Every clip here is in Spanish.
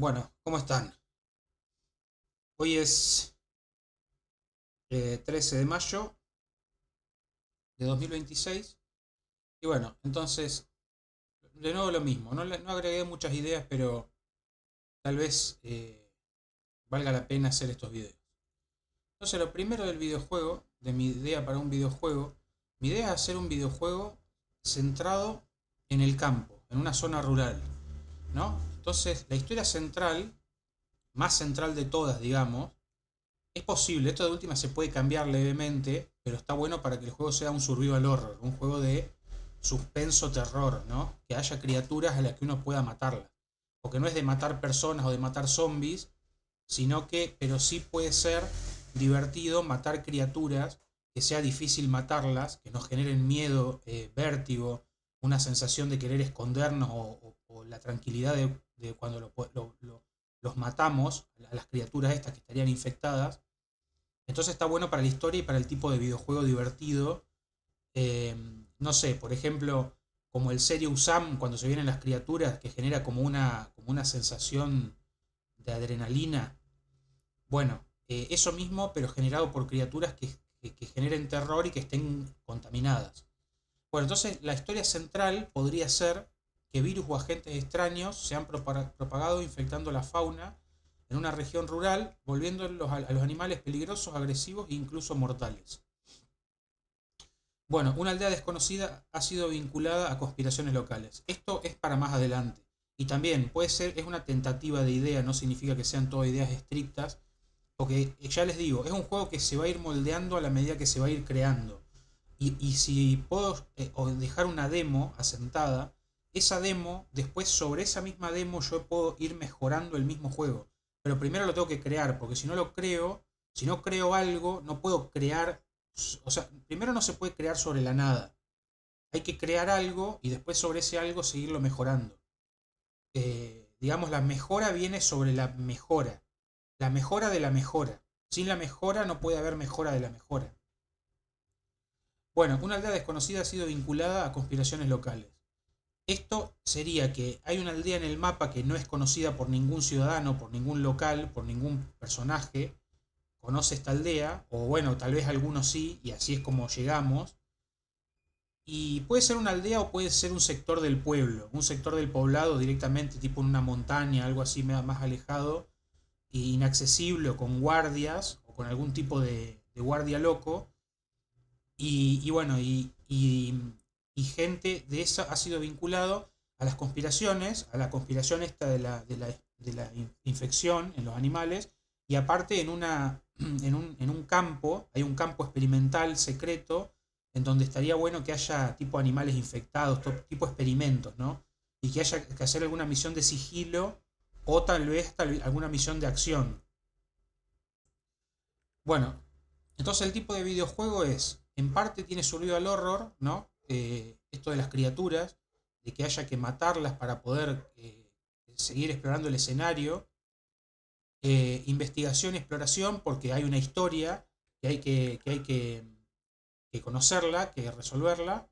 Bueno, ¿cómo están? Hoy es 13 de mayo de 2026 y bueno, entonces de nuevo lo mismo, no agregué muchas ideas, pero tal vez valga la pena hacer estos videos. Entonces lo primero del videojuego, de mi idea para un videojuego, mi idea es hacer un videojuego centrado en el campo, en una zona rural, ¿no? Entonces la historia central, más central de todas, digamos, es posible, esto de última se puede cambiar levemente, pero está bueno para que el juego sea un survival horror, un juego de suspenso terror, ¿no? Que haya criaturas a las que uno pueda matarlas. Porque no es de matar personas o de matar zombies, sino que, pero sí puede ser divertido matar criaturas, que sea difícil matarlas, que nos generen miedo, vértigo, una sensación de querer escondernos o la tranquilidad de cuando los matamos, a las criaturas estas que estarían infectadas. Entonces está bueno para la historia y para el tipo de videojuego divertido. Eh, no sé, por ejemplo, como el Serious Sam, cuando se vienen las criaturas, que genera como una sensación de adrenalina. Bueno, eso mismo, pero generado por criaturas que generen terror y que estén contaminadas. Bueno, entonces la historia central podría ser que virus o agentes extraños se han propagado infectando la fauna en una región rural, volviendo a los animales peligrosos, agresivos e incluso mortales. Bueno, una aldea desconocida ha sido vinculada a conspiraciones locales. Esto es para más adelante. Y también puede ser, es una tentativa de idea, no significa que sean todas ideas estrictas, porque ya les digo, es un juego que se va a ir moldeando a la medida que se va a ir creando. Y si puedo dejar una demo asentada, esa demo, después sobre esa misma demo yo puedo ir mejorando el mismo juego. Pero primero lo tengo que crear, porque si no lo creo, si no creo algo, no puedo crear. O sea, primero no se puede crear sobre la nada. Hay que crear algo y después sobre ese algo seguirlo mejorando. Digamos, la mejora viene sobre la mejora. La mejora de la mejora. Sin la mejora no puede haber mejora de la mejora. Bueno, una aldea desconocida ha sido vinculada a conspiraciones locales. Esto sería que hay una aldea en el mapa que no es conocida por ningún ciudadano, por ningún local, por ningún personaje. Conoce esta aldea, o bueno, tal vez algunos sí, y así es como llegamos. Y puede ser una aldea o puede ser un sector del pueblo, un sector del poblado directamente, tipo en una montaña, algo así más alejado e inaccesible, o con guardias, o con algún tipo de guardia loco. Y bueno, y gente de esa ha sido vinculado a las conspiraciones, a la conspiración esta de la infección en los animales, y aparte en un campo, hay un campo experimental secreto, en donde estaría bueno que haya tipo animales infectados, tipo experimentos, ¿no? Y que haya que hacer alguna misión de sigilo o tal vez alguna misión de acción. Bueno, entonces el tipo de videojuego es, en parte tiene survival horror, ¿no? Esto de las criaturas, de que haya que matarlas para poder seguir explorando el escenario. Investigación y exploración, porque hay una historia que conocerla, que resolverla.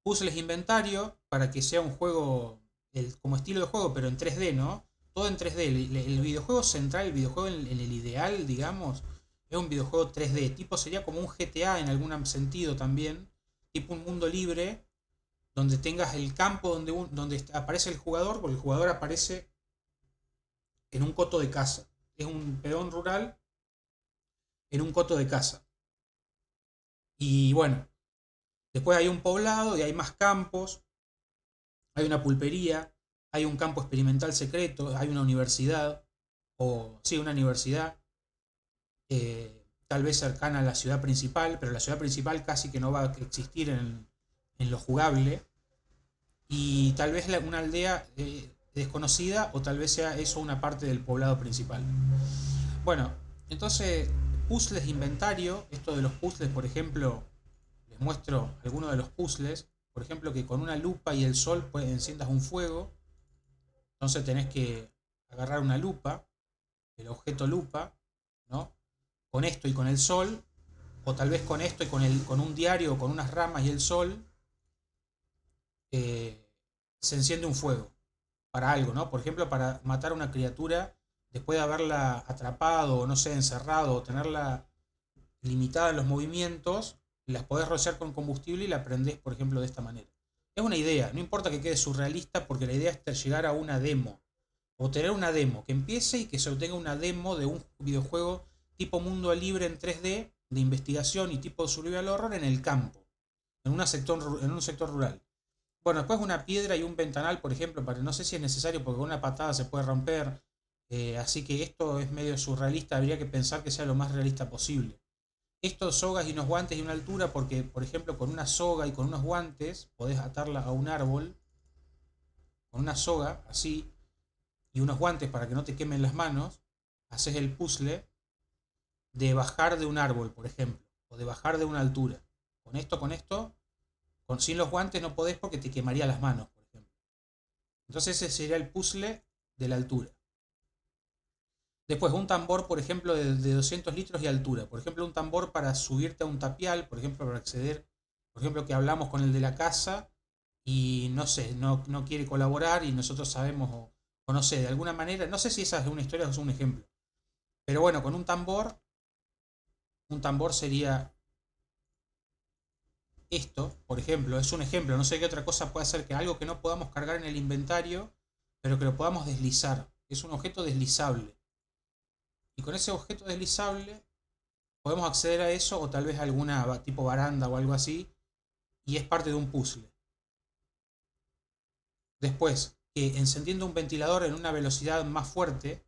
Puzzles inventario, para que sea un juego como estilo de juego, pero en 3D, ¿no? Todo en 3D. El videojuego central, el videojuego en el ideal, digamos, es un videojuego 3D. Tipo sería como un GTA en algún sentido también. Tipo un mundo libre, donde tengas el campo donde aparece el jugador, porque el jugador aparece en un coto de casa. Es un peón rural en un coto de casa. Y bueno, después hay un poblado y hay más campos, hay una pulpería, hay un campo experimental secreto, hay una universidad, o sí, una universidad, tal vez cercana a la ciudad principal, pero la ciudad principal casi que no va a existir en lo jugable, y tal vez una aldea desconocida, o tal vez sea eso una parte del poblado principal. Bueno, entonces, puzzles de inventario, esto de los puzzles, por ejemplo, les muestro algunos de los puzzles, por ejemplo, que con una lupa y el sol pues, enciendas un fuego. Entonces tenés que agarrar una lupa, el objeto lupa, ¿no? Con esto y con el sol, o tal vez con esto y con un diario, o con unas ramas y el sol, eh, se enciende un fuego. para algo, ¿no? Por ejemplo, para matar a una criatura después de haberla atrapado, o no sé, encerrado, o tenerla limitada en los movimientos, las podés rociar con combustible y la prendés, por ejemplo, de esta manera. Es una idea, no importa que quede surrealista, porque la idea es llegar a una demo, o tener una demo que empiece y que se obtenga una demo de un videojuego tipo mundo libre en 3D, de investigación y tipo survival horror en el campo, en un sector rural. Bueno, después una piedra y un ventanal, por ejemplo, para no sé si es necesario porque con una patada se puede romper. Así que esto es medio surrealista, habría que pensar que sea lo más realista posible. Estos sogas y unos guantes y una altura, porque, por ejemplo, con una soga y con unos guantes podés atarla a un árbol, con una soga, así, y unos guantes para que no te quemen las manos, haces el puzzle de bajar de un árbol, por ejemplo, o de bajar de una altura. Con esto, sin los guantes no podés porque te quemaría las manos, por ejemplo. Entonces ese sería el puzzle de la altura. Después un tambor, por ejemplo, de 200 litros de altura. Por ejemplo, un tambor para subirte a un tapial, por ejemplo, para acceder, por ejemplo, que hablamos con el de la casa y no sé, no quiere colaborar y nosotros sabemos, o no sé, de alguna manera, no sé si esa es una historia o es un ejemplo. Pero bueno, con un tambor sería esto, por ejemplo, es un ejemplo, no sé qué otra cosa puede ser que algo que no podamos cargar en el inventario, pero que lo podamos deslizar. Es un objeto deslizable. Y con ese objeto deslizable podemos acceder a eso o tal vez a alguna tipo baranda o algo así. Y es parte de un puzzle. Después, que encendiendo un ventilador en una velocidad más fuerte,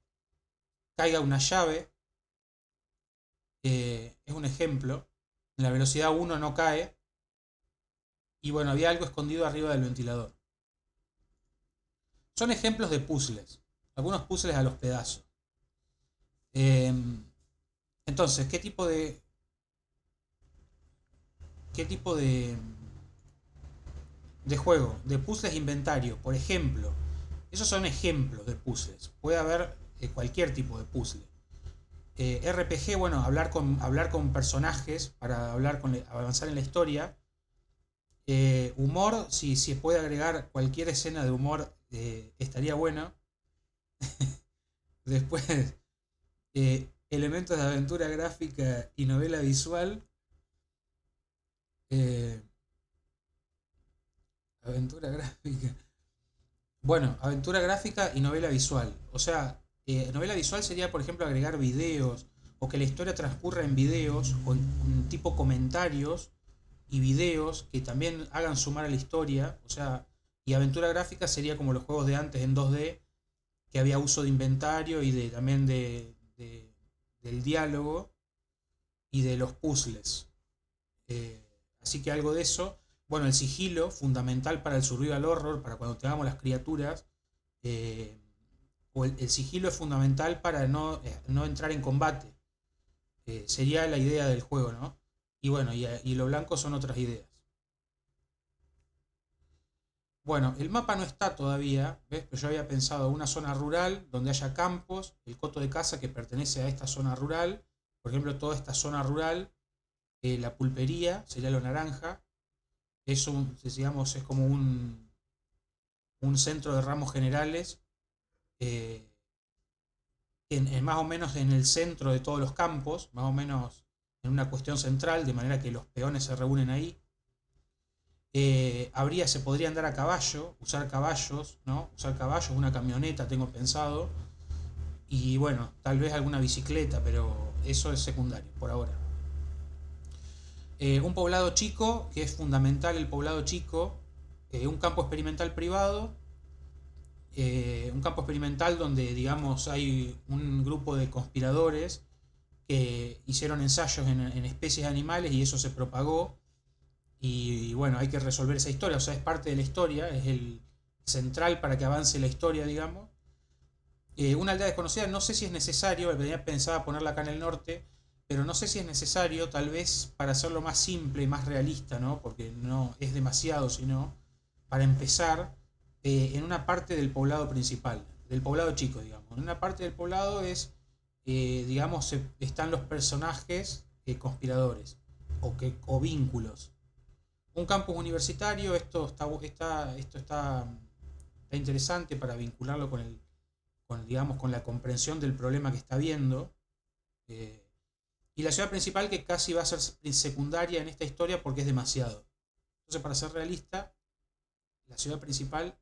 caiga una llave. Es un ejemplo. En la velocidad 1 no cae. Y bueno, había algo escondido arriba del ventilador. Son ejemplos de puzzles. Algunos puzzles a los pedazos. Eh, entonces, qué tipo de juego? De puzzles inventario, por ejemplo. Esos son ejemplos de puzzles. Puede haber cualquier tipo de puzzle. RPG, bueno, hablar con personajes para avanzar en la historia. Humor, si se puede agregar cualquier escena de humor, estaría bueno. Después, elementos de aventura gráfica y novela visual. Eh, aventura gráfica. Bueno, aventura gráfica y novela visual. O sea, novela visual sería, por ejemplo, agregar videos o que la historia transcurra en videos o en tipo comentarios y videos que también hagan sumar a la historia. O sea, y aventura gráfica sería como los juegos de antes en 2D, que había uso de inventario y también del diálogo y de los puzzles. Eh, Así que algo de eso. Bueno, el sigilo, fundamental para el survival horror, para cuando tengamos las criaturas. eh, o el sigilo es fundamental para no entrar en combate. Sería la idea del juego, ¿no? Y bueno, y lo blanco son otras ideas. Bueno, el mapa no está todavía, ¿ves? Pero yo había pensado una zona rural donde haya campos, el coto de caza que pertenece a esta zona rural, por ejemplo, toda esta zona rural, la pulpería sería lo naranja, digamos, es como un centro de ramos generales, eh, más o menos en el centro de todos los campos, más o menos en una cuestión central, de manera que los peones se reúnen ahí. Se podría andar a caballo, usar caballos, ¿no? Usar caballos, una camioneta tengo pensado. Y bueno, tal vez alguna bicicleta, pero eso es secundario por ahora. Un poblado chico, que es fundamental el poblado chico. Un campo experimental privado. Un campo experimental donde, digamos, hay un grupo de conspiradores que hicieron ensayos en especies animales y eso se propagó. Y bueno, hay que resolver esa historia, o sea, es parte de la historia, es el central para que avance la historia, digamos. Una aldea desconocida, no sé si es necesario, tenía pensada ponerla acá en el norte, pero no sé si es necesario, tal vez para hacerlo más simple y más realista, ¿no? Porque no es demasiado, sino para empezar en una parte del poblado principal, del poblado chico, digamos. En una parte del poblado digamos, están los personajes conspiradores o vínculos. Un campus universitario, esto está está interesante para vincularlo digamos, con la comprensión del problema que está viendo. Eh, y la ciudad principal que casi va a ser secundaria en esta historia porque es demasiado. Entonces, para ser realista, la ciudad principal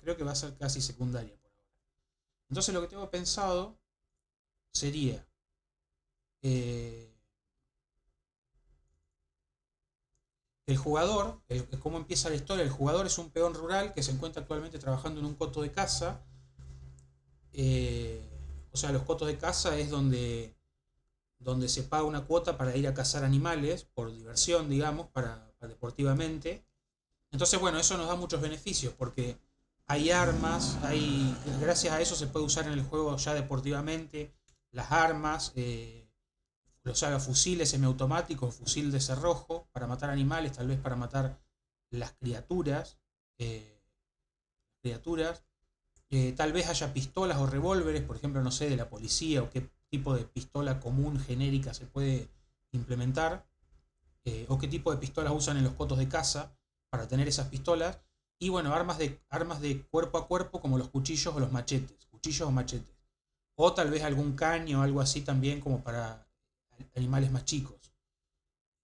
creo que va a ser casi secundaria por ahora. Entonces, lo que tengo pensado sería el jugador, cómo empieza la historia. El jugador es un peón rural que se encuentra actualmente trabajando en un coto de caza. O sea, los cotos de caza es donde se paga una cuota para ir a cazar animales, por diversión, digamos, para deportivamente. Entonces, bueno, eso nos da muchos beneficios porque hay armas, gracias a eso se puede usar en el juego ya deportivamente las armas, o sea, los fusiles semiautomáticos, fusil de cerrojo para matar animales, tal vez para matar las criaturas. eh, criaturas. Tal vez haya pistolas o revólveres, por ejemplo, no sé, de la policía o qué tipo de pistola común genérica se puede implementar, o qué tipo de pistolas usan en los cotos de caza para tener esas pistolas. Y bueno, armas de cuerpo a cuerpo como los cuchillos o los machetes, cuchillos o machetes. O tal vez algún caño o algo así también como para animales más chicos.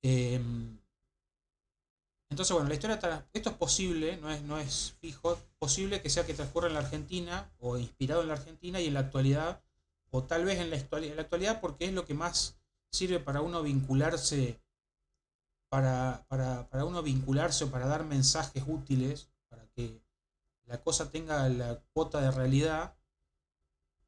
Eh, entonces, bueno, la historia, esto es posible, no es fijo, posible que sea que transcurra en la Argentina o inspirado en la Argentina y en la actualidad, o tal vez en la actualidad porque es lo que más sirve para uno vincularse, para uno vincularse o para dar mensajes útiles, para que la cosa tenga la cuota de realidad.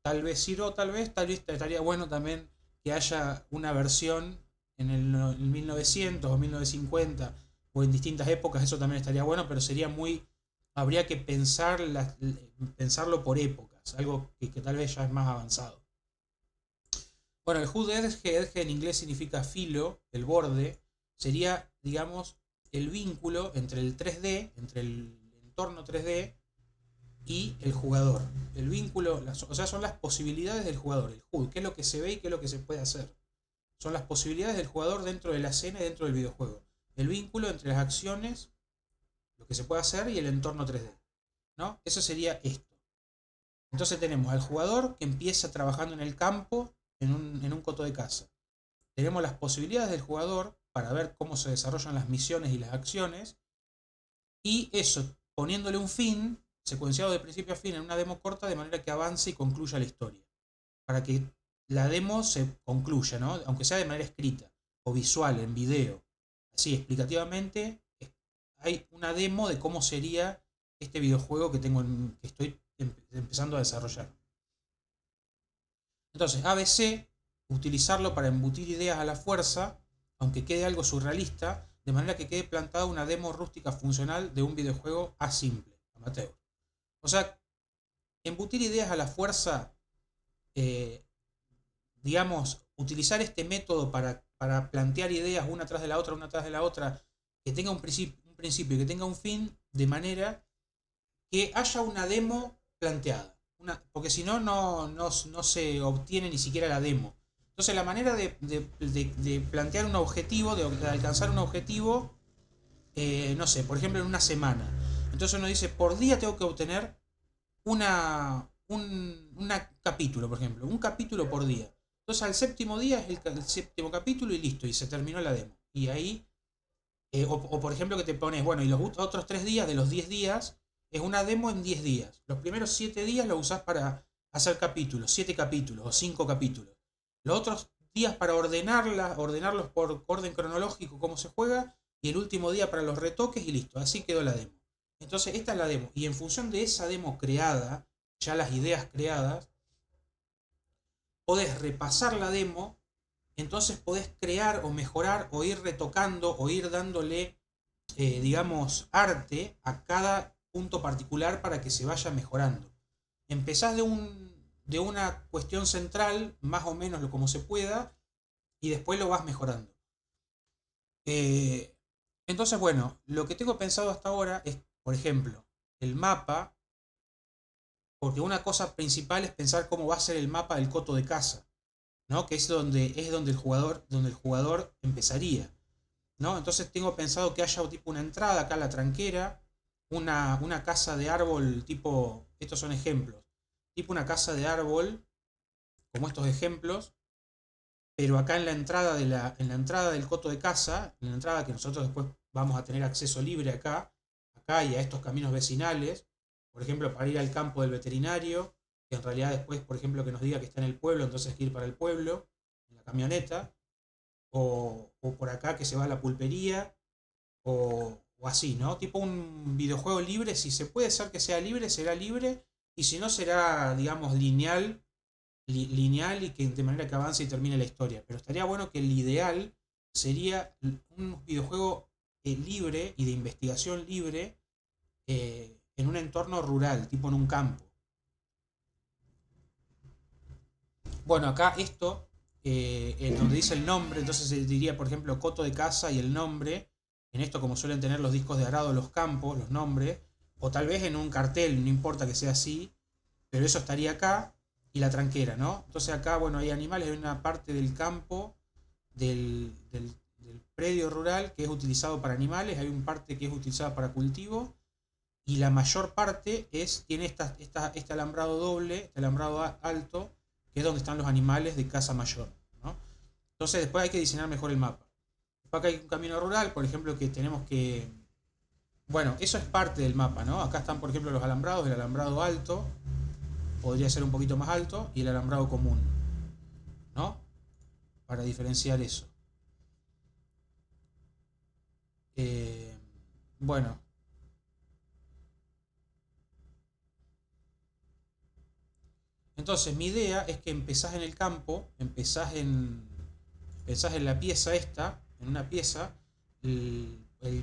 Tal vez sirva o tal vez estaría bueno también que haya una versión en el 1900 o 1950 o en distintas épocas, eso también estaría bueno, pero habría que pensarlo por épocas, algo que tal vez ya es más avanzado. Bueno, el Hood Edge en inglés significa filo, el borde, sería, digamos, el vínculo entre el 3D, entre el entorno 3D y el jugador. El vínculo, o sea, son las posibilidades del jugador, el HUD, qué es lo que se ve y qué es lo que se puede hacer. Son las posibilidades del jugador dentro de la escena y dentro del videojuego. El vínculo entre las acciones, lo que se puede hacer y el entorno 3D. ¿No? Eso sería esto. Entonces tenemos al jugador que empieza trabajando en el campo en un coto de caza. Tenemos las posibilidades del jugador para ver cómo se desarrollan las misiones y las acciones. Y eso, poniéndole un fin, secuenciado de principio a fin en una demo corta, de manera que avance y concluya la historia. Para que la demo se concluya, ¿no? Aunque sea de manera escrita o visual, en video. Así, explicativamente, hay una demo de cómo sería este videojuego que estoy empezando a desarrollar. Entonces, ABC, utilizarlo para embutir ideas a la fuerza, aunque quede algo surrealista, de manera que quede plantada una demo rústica funcional de un videojuego a simple, amateur. O sea, embutir ideas a la fuerza, eh, digamos, utilizar este método para plantear ideas una tras de la otra, que tenga un principio y que tenga un fin, de manera que haya una demo planteada. Porque si no, no se obtiene ni siquiera la demo. Entonces la manera de plantear un objetivo, de alcanzar un objetivo, no sé, por ejemplo en una semana. Entonces uno dice, por día tengo que obtener un capítulo, por ejemplo, un capítulo por día. Entonces al séptimo día es el séptimo capítulo y listo, y se terminó la demo. Y ahí, o por ejemplo que te pones, bueno, y los otros 3 días de los 10 días, es una demo en 10 días. Los primeros 7 días lo usás para hacer capítulos, 7 capítulos o 5 capítulos. Los otros días para ordenarlos por orden cronológico como se juega, y el último día para los retoques y listo, así quedó la demo. Entonces esta es la demo, y en función de esa demo creada, ya las ideas creadas, podés repasar la demo, entonces podés crear o mejorar o ir retocando o ir dándole, digamos, arte a cada punto particular para que se vaya mejorando. Empezás de una cuestión central, más o menos como se pueda, y después lo vas mejorando. Entonces, bueno, lo que tengo pensado hasta ahora es, por ejemplo, el mapa, porque una cosa principal es pensar cómo va a ser el mapa del coto de caza, ¿no? Que es donde el jugador empezaría, ¿no? Entonces tengo pensado que haya tipo una entrada acá a la tranquera, una casa de árbol tipo, estos son ejemplos, tipo una casa de árbol, como estos ejemplos, pero acá en la entrada, en la entrada del coto de casa, en la entrada que nosotros después vamos a tener acceso libre acá y a estos caminos vecinales, por ejemplo, para ir al campo del veterinario, que en realidad después, por ejemplo, que nos diga que está en el pueblo, entonces hay que ir para el pueblo, en la camioneta, o por acá que se va a la pulpería, o así, ¿no? Tipo un videojuego libre, si se puede ser que sea libre, será libre, y si no será, digamos, lineal y que de manera que avance y termine la historia. Pero estaría bueno que el ideal sería un videojuego libre y de investigación libre en un entorno rural, tipo en un campo. Bueno, acá esto, en donde dice el nombre, entonces se diría, por ejemplo, coto de casa y el nombre. En esto, como suelen tener los discos de arado, los campos, los nombres. O tal vez en un cartel, no importa que sea así, pero eso estaría acá. Y la tranquera, ¿no? Entonces acá, bueno, hay animales, hay una parte del campo, del predio rural que es utilizado para animales, hay una parte que es utilizada para cultivo y la mayor parte tiene este alambrado doble, este alambrado alto, que es donde están los animales de casa mayor, ¿no? Entonces después hay que diseñar mejor el mapa. Después acá hay un camino rural, por ejemplo, que tenemos que... Bueno, eso es parte del mapa, ¿no? Acá están, por ejemplo, los alambrados, el alambrado alto, podría ser un poquito más alto, y el alambrado común, ¿no? Para diferenciar eso. Eh, bueno, entonces mi idea es que empezás en el campo, pensás en la pieza esta, en una pieza,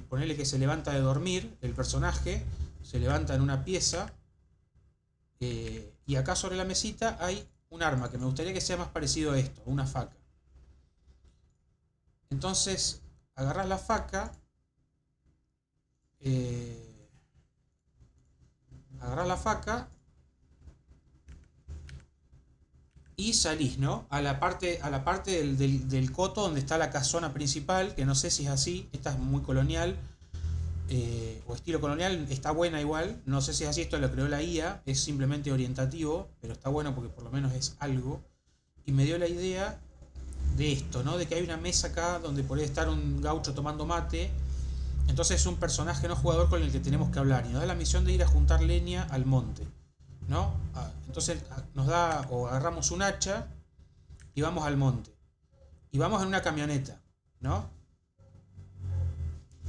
ponerle que se levanta de dormir, el personaje se levanta en una pieza, y acá sobre la mesita hay un arma que me gustaría que sea más parecido a esto, una faca. Entonces agarrás la faca, eh, agarrás la faca y salís, ¿no? A la parte del coto donde está la casona principal, que no sé si es así, esta es muy colonial, o estilo colonial, está buena igual, no sé si es así, esto lo creó la IA, es simplemente orientativo, pero está bueno porque por lo menos es algo, y me dio la idea de esto, ¿no? De que hay una mesa acá donde puede estar un gaucho tomando mate, entonces es un personaje no jugador con el que tenemos que hablar, y nos da la misión de ir a juntar leña al monte, ¿no? Entonces nos da, o agarramos un hacha y vamos al monte, y vamos en una camioneta, ¿no?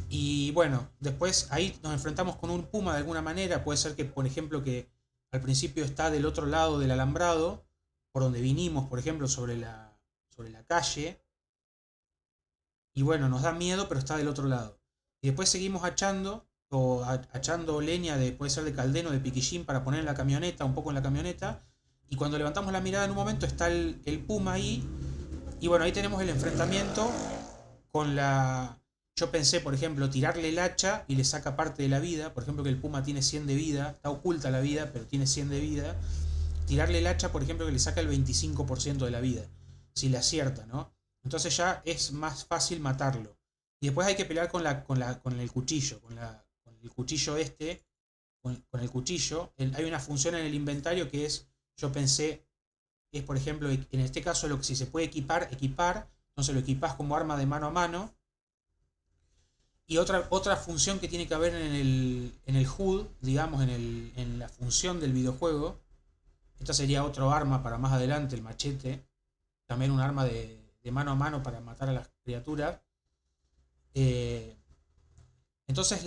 Y bueno, después ahí nos enfrentamos con un puma de alguna manera. Puede ser que, por ejemplo, que al principio está del otro lado del alambrado, por donde vinimos, por ejemplo, sobre la calle. Y bueno, nos da miedo, pero está del otro lado. Y después seguimos achando, o achando leña de, puede ser de caldeno, de piquillín, para poner en la camioneta, un poco en la camioneta. Y cuando levantamos la mirada en un momento está el puma ahí. Y bueno, ahí tenemos el enfrentamiento con la... Yo pensé, por ejemplo, tirarle el hacha y le saca parte de la vida. Por ejemplo, que el puma tiene 100 de vida. Está oculta la vida, pero tiene 100 de vida. Tirarle el hacha, por ejemplo, que le saca el 25% de la vida. Si le acierta, ¿no? Entonces ya es más fácil matarlo. Y después hay que pelear con el cuchillo. Con el cuchillo este. Con el cuchillo. Hay una función en el inventario que es... Yo pensé... Es, por ejemplo, en este caso, si se puede equipar. Entonces lo equipás como arma de mano a mano. Y otra función que tiene que haber en el HUD, digamos, en la función del videojuego, esta sería otro arma para más adelante, el machete, también un arma de mano a mano para matar a las criaturas. Eh, entonces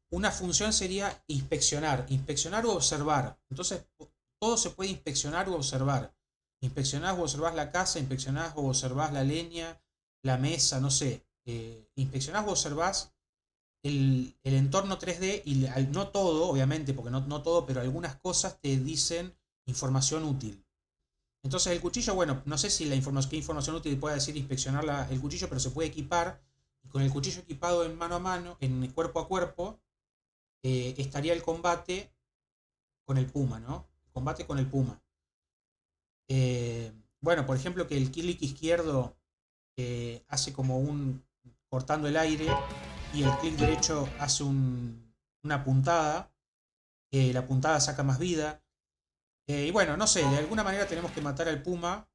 una función sería inspeccionar o observar. Entonces todo se puede inspeccionar u observar. Inspeccionás o observás la casa, inspeccionás o observás la leña, la mesa, no sé. Inspeccionás o observás el entorno 3D y no todo, obviamente, porque no todo, pero algunas cosas te dicen información útil. Entonces el cuchillo, bueno, no sé si qué información útil puede decir inspeccionar el cuchillo, pero se puede equipar. Y con el cuchillo equipado en mano a mano, en cuerpo a cuerpo, estaría el combate con el puma, ¿no? Combate con el puma. Bueno, por ejemplo, que el clic izquierdo hace como cortando el aire y el clic derecho hace una puntada, la puntada saca más vida. Y bueno, no sé, de alguna manera tenemos que matar al puma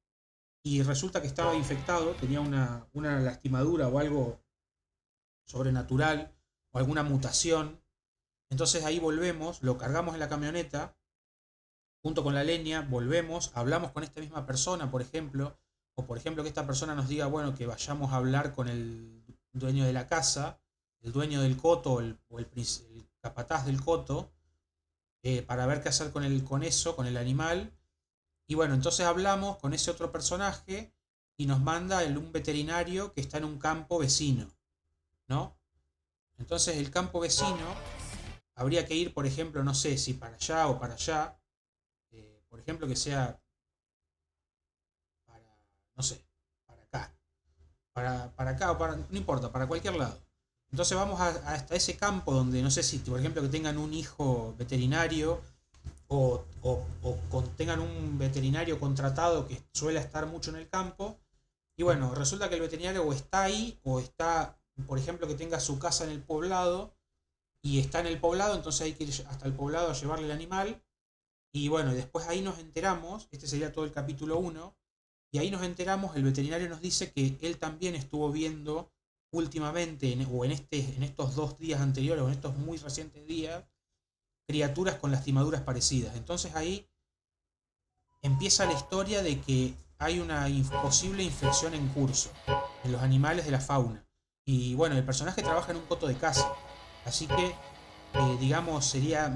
y resulta que estaba infectado, tenía una lastimadura o algo sobrenatural o alguna mutación. Entonces ahí volvemos, lo cargamos en la camioneta junto con la leña, volvemos, hablamos con esta misma persona, por ejemplo, o por ejemplo que esta persona nos diga, bueno, que vayamos a hablar con el dueño de la casa, el dueño del coto o el capataz del coto, para ver qué hacer con eso, con el animal. Y bueno, entonces hablamos con ese otro personaje y nos manda un veterinario que está en un campo vecino, ¿no? Entonces el campo vecino habría que ir, por ejemplo, no sé si para allá o para allá, por ejemplo, que sea para, no sé, para acá, para acá o para, no importa, para cualquier lado. Entonces vamos hasta ese campo donde, no sé si, por ejemplo, que tengan un hijo veterinario o tengan un veterinario contratado que suele estar mucho en el campo. Y bueno, resulta que el veterinario o está ahí o está, por ejemplo, que tenga su casa en el poblado y está en el poblado, entonces hay que ir hasta el poblado a llevarle el animal. Y bueno, y después ahí nos enteramos, este sería todo el capítulo uno, y ahí nos enteramos, el veterinario nos dice que él también estuvo viendo últimamente, o en estos 2 días anteriores, o en estos muy recientes días, criaturas con lastimaduras parecidas. Entonces ahí empieza la historia de que hay una posible infección en curso en los animales de la fauna. Y bueno, el personaje trabaja en un coto de caza. Así que, digamos, sería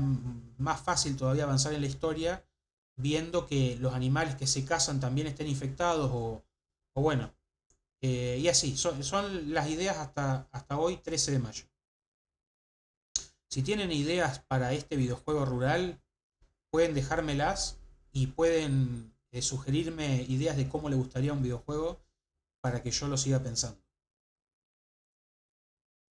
más fácil todavía avanzar en la historia viendo que los animales que se cazan también estén infectados o bueno, y así, son las ideas hasta hoy, 13 de mayo. Si tienen ideas para este videojuego rural, pueden dejármelas y pueden sugerirme ideas de cómo le gustaría un videojuego para que yo lo siga pensando.